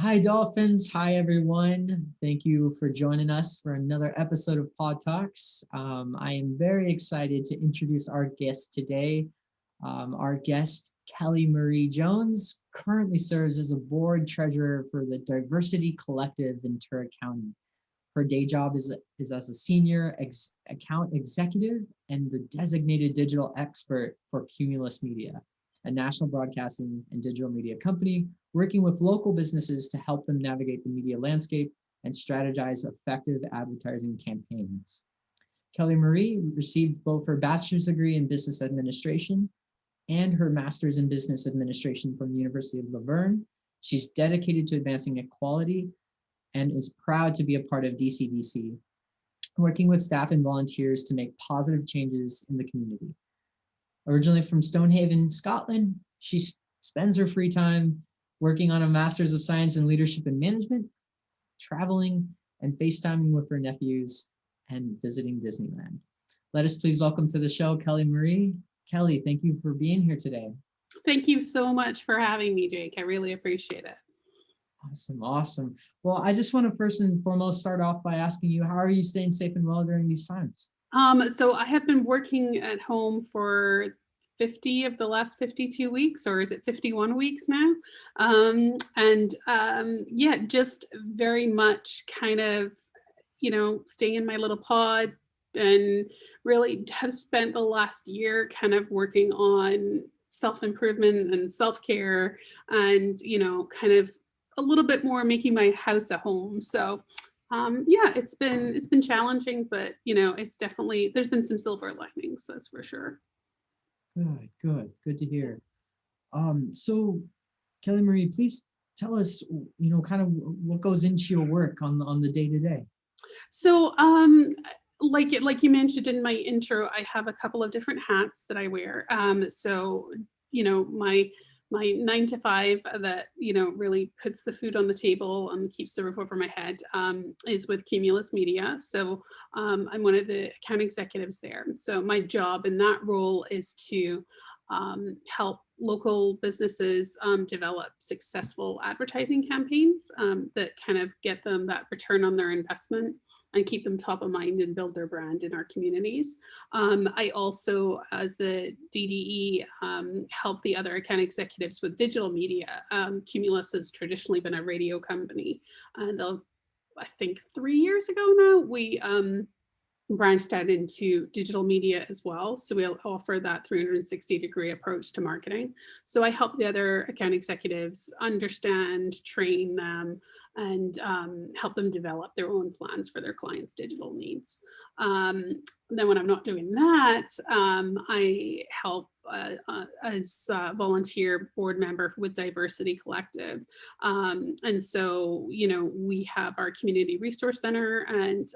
Hi, Dolphins. Hi, everyone. Thank you for joining us for another episode of Pod Talks. I am very excited to introduce our guest today. Our guest, Kelly Marie Jones, currently serves as a board treasurer for the Diversity Collective Ventura County. Her day job is as a senior account executive and the designated digital expert for Cumulus Media, a national broadcasting and digital media company working with local businesses to help them navigate the media landscape and strategize effective advertising campaigns. Kelly Marie received both her bachelor's degree in business administration and her master's in business administration from the University of Laverne. She's dedicated to advancing equality and is proud to be a part of DCVC, working with staff and volunteers to make positive changes in the community. Originally from Stonehaven, Scotland, she spends her free time working on a Master's of Science in Leadership and Management, traveling and FaceTiming with her nephews, and visiting Disneyland. Let us please welcome to the show, Kelly Marie. Kelly, thank you for being here today. Thank you so much for having me, Jake. I really appreciate it. Awesome. Well, I just want to first and foremost start off by asking you, how are you staying safe and well during these times? So I have been working at home for 50 of the last 52 weeks, or is it 51 weeks now? Yeah, just very much kind of, staying in my little pod, and really have spent the last year kind of working on self-improvement and self-care and, kind of a little bit more making my house a home. So yeah, it's been challenging, but it's definitely, there's been some silver linings, that's for sure. Good to hear. So Kelly Marie, please tell us, kind of what goes into your work on the day to day. So like you mentioned in my intro, I have a couple of different hats that I wear. So my 9 to 5 that really puts the food on the table and keeps the roof over my head is with Cumulus Media. So I'm one of the account executives there. So my job in that role is to help local businesses develop successful advertising campaigns that kind of get them that return on their investment and keep them top of mind and build their brand in our communities. I also, as the DDE, help the other account executives with digital media. Cumulus has traditionally been a radio company, and I think 3 years ago now, we branched out into digital media as well. So we'll offer that 360-degree approach to marketing. So I help the other account executives understand, train them, and help them develop their own plans for their clients' digital needs. Then when I'm not doing that, I help as a volunteer board member with Diversity Collective. And so, we have our community resource center and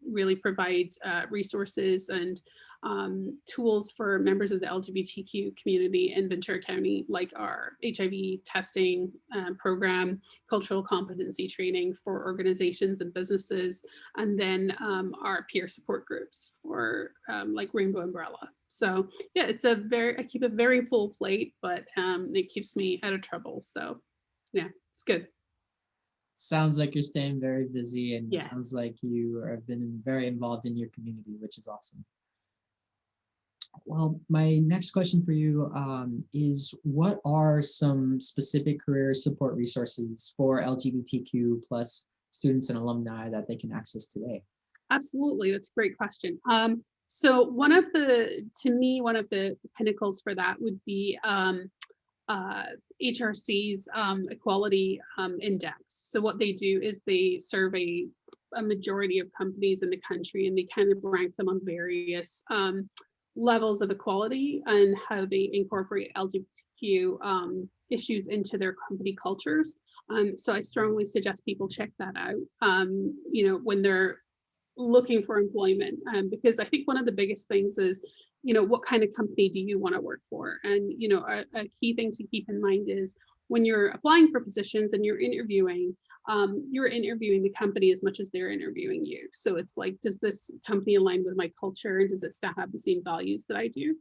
really provide resources and tools for members of the LGBTQ community in Ventura County, like our HIV testing program, cultural competency training for organizations and businesses, and then our peer support groups for like Rainbow Umbrella. So yeah, I keep a very full plate, but it keeps me out of trouble. So yeah, it's good. Sounds like you're staying very busy, and Yes. Sounds like you have been very involved in your community, which is awesome. Well, my next question for you is, what are some specific career support resources for LGBTQ plus students and alumni that they can access today? Absolutely, that's a great question. So one of the pinnacles for that would be HRC's equality index. So what they do is they survey a majority of companies in the country, and they kind of rank them on various levels of equality and how they incorporate LGBTQ issues into their company cultures. So I strongly suggest people check that out, when they're looking for employment, because I think one of the biggest things is, what kind of company do you want to work for? And, a key thing to keep in mind is when you're applying for positions and you're interviewing the company as much as they're interviewing you. So it's like, does this company align with my culture, and does it still have the same values that I do?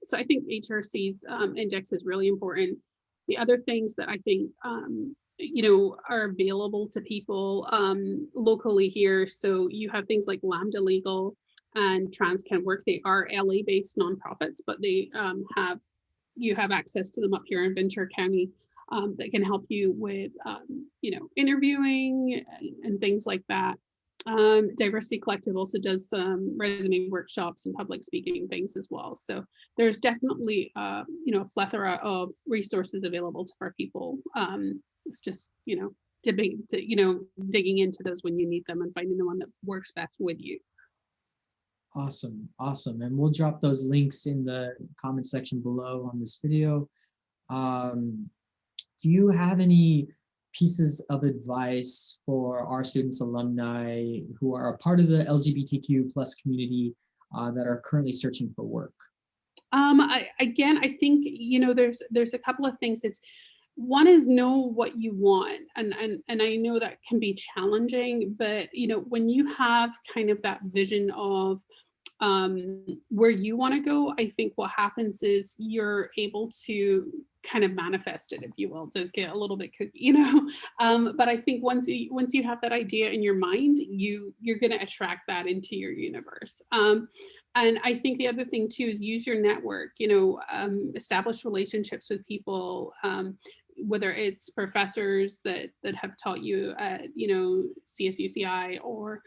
So I think HRC's index is really important. The other things that I think are available to people locally here. So you have things like Lambda Legal and Trans Can Work. They are LA-based nonprofits, but you have access to them up here in Ventura County that can help you with interviewing and things like that. Diversity Collective also does some resume workshops and public speaking things as well. So there's definitely a plethora of resources available to our people. It's just digging into those when you need them and finding the one that works best with you. Awesome, awesome. And we'll drop those links in the comment section below on this video. Do you have any pieces of advice for our students, alumni who are a part of the LGBTQ plus community that are currently searching for work? I think there's a couple of things. One is know what you want, and I know that can be challenging, but when you have kind of that vision of where you want to go, I think what happens is you're able to kind of manifest it, if you will, to get a little bit cookie, but I think once you have that idea in your mind, you're going to attract that into your universe. And I think the other thing too is use your network, establish relationships with people, whether it's professors that have taught you at CSUCI, or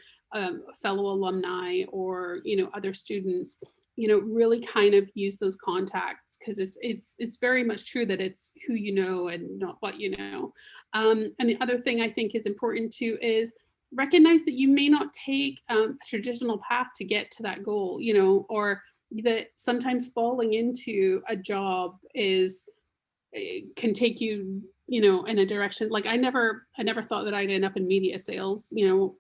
fellow alumni, or other students. Really kind of use those contacts, because it's very much true that it's who you know and not what you know. And the other thing I think is important too is recognize that you may not take a traditional path to get to that goal, or that sometimes falling into a job can take you in a direction. Like I never thought that I'd end up in media sales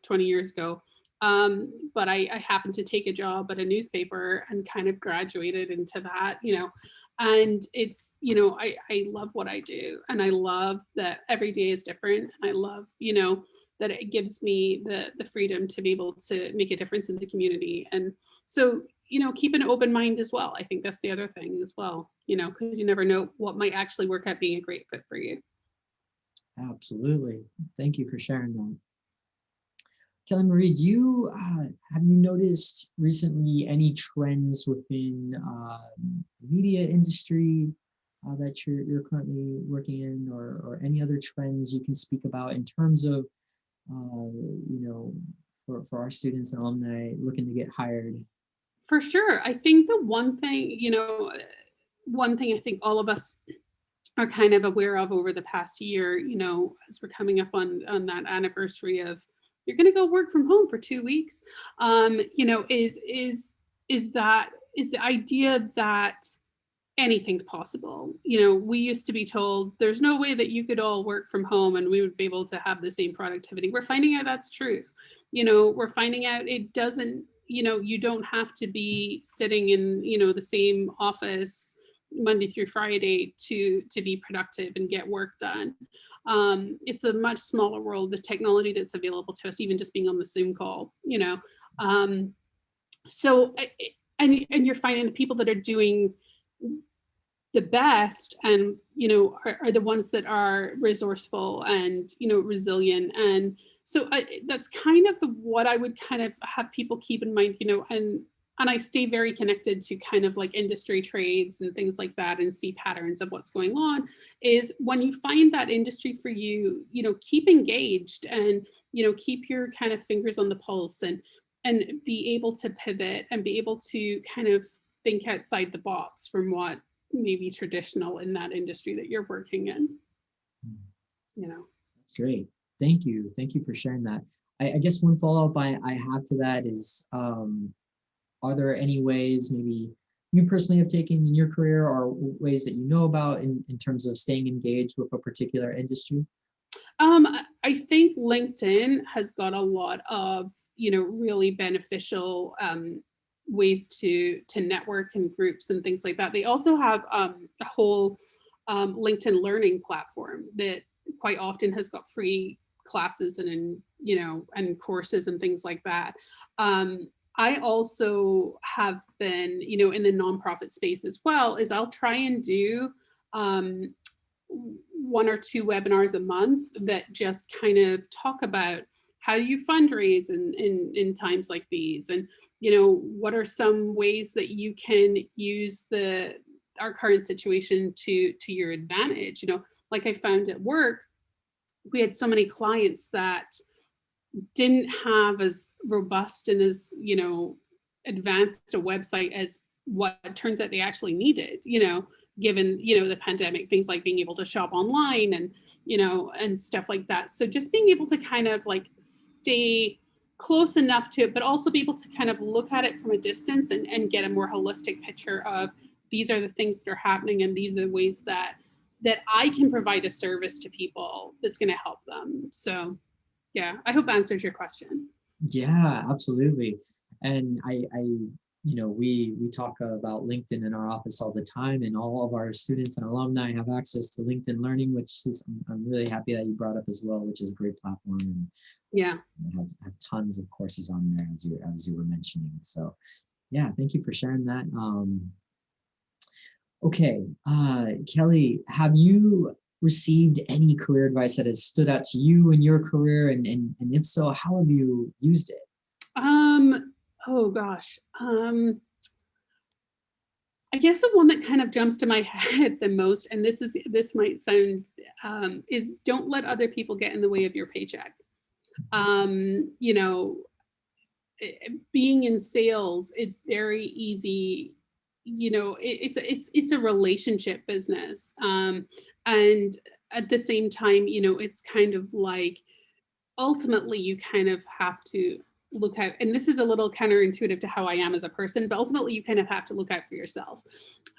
20 years ago. But I happened to take a job at a newspaper and kind of graduated into that, and it's, I love what I do, and I love that every day is different. And I love, that it gives me the freedom to be able to make a difference in the community. And so, keep an open mind as well. I think that's the other thing as well, because you never know what might actually work out being a great fit for you. Absolutely. Thank you for sharing that. Kelly Marie, have you noticed recently any trends within the media industry that you're currently working in, or any other trends you can speak about in terms of for our students and alumni looking to get hired? For sure. I think the one thing I think all of us are kind of aware of over the past year, as we're coming up on that anniversary of you're going to go work from home for 2 weeks, is the idea that anything's possible. We used to be told there's no way that you could all work from home and we would be able to have the same productivity. We're finding out that's true. We're finding out it doesn't, you don't have to be sitting in, the same office Monday through Friday to be productive and get work done. It's a much smaller world, the technology that's available to us, even just being on the Zoom call, so, and you're finding the people that are doing the best and, are the ones that are resourceful and, resilient. And so that's kind of what I would kind of have people keep in mind, and I stay very connected to kind of like industry trades and things like that, and see patterns of what's going on. Is when you find that industry for you, keep engaged, and, keep your kind of fingers on the pulse, and be able to pivot and be able to kind of think outside the box from what may be traditional in that industry that you're working in. That's great. Thank you for sharing that. I guess one follow-up I have to that is, are there any ways maybe you personally have taken in your career, or ways that you know about in terms of staying engaged with a particular industry? I think LinkedIn has got a lot of, really beneficial ways to network and groups and things like that. They also have a whole LinkedIn learning platform that quite often has got free classes and courses and things like that. I also have been, in the nonprofit space as well, is I'll try and do 1 or 2 webinars a month that just kind of talk about how do you fundraise in times like these, and what are some ways that you can use our current situation to your advantage. Like I found at work, we had so many clients that didn't have as robust and as advanced a website as what it turns out they actually needed, given the pandemic, things like being able to shop online and stuff like that. So just being able to kind of like stay close enough to it, but also be able to kind of look at it from a distance and get a more holistic picture of these are the things that are happening and these are the ways that I can provide a service to people that's going to help them. So yeah, I hope that answers your question. Yeah, absolutely. And we talk about LinkedIn in our office all the time, and all of our students and alumni have access to LinkedIn Learning, which is I'm really happy that you brought up as well, which is a great platform, and yeah, have tons of courses on there as you were mentioning. So yeah, thank you for sharing that. Okay, Kelly, have you received any career advice that has stood out to you in your career, and if so, how have you used it? Oh gosh. I guess the one that kind of jumps to my head the most, and this might sound, is don't let other people get in the way of your paycheck. Being in sales, it's very easy. It's a relationship business, and at the same time, it's kind of like ultimately you kind of have to look out, and this is a little counterintuitive to how I am as a person, but ultimately you kind of have to look out for yourself.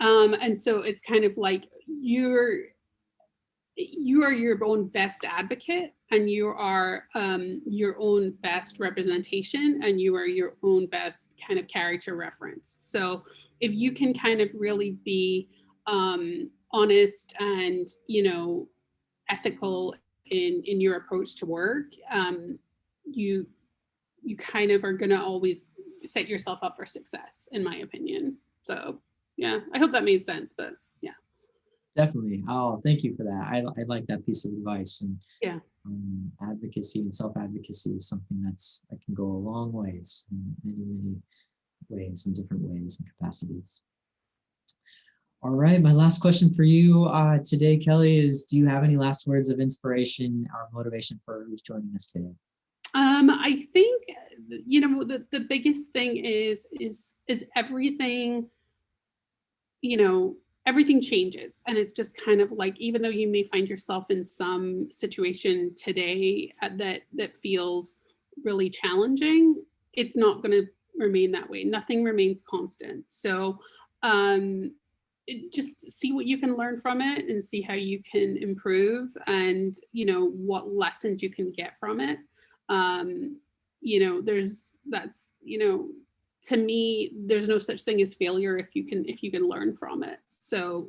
And so it's kind of like you are your own best advocate, and you are your own best representation, and you are your own best kind of character reference. So if you can kind of really be honest and ethical in your approach to work, you kind of are going to always set yourself up for success, in my opinion. So yeah, I hope that made sense, but yeah. Definitely. Oh, thank you for that. I like that piece of advice. And yeah, advocacy and self-advocacy is something that can go a long ways in many ways, in different ways and capacities. All right, my last question for you today, Kelly, is do you have any last words of inspiration or motivation for who's joining us today? I think the biggest thing is everything, everything changes, and it's just kind of like, even though you may find yourself in some situation today that feels really challenging, it's not going to remain that way. Nothing remains constant. So just see what you can learn from it and see how you can improve, and what lessons you can get from it. To me, there's no such thing as failure if you can learn from it. So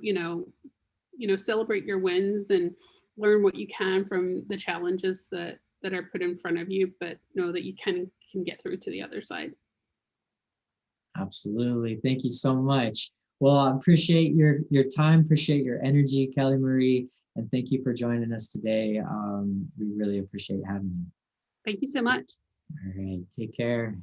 celebrate your wins and learn what you can from the challenges that are put in front of you, but know that you can get through to the other side. Absolutely. Thank you so much. Well, I appreciate your time, appreciate your energy, Kelly Marie, and thank you for joining us today. We really appreciate having you. Thank you so much. All right, take care.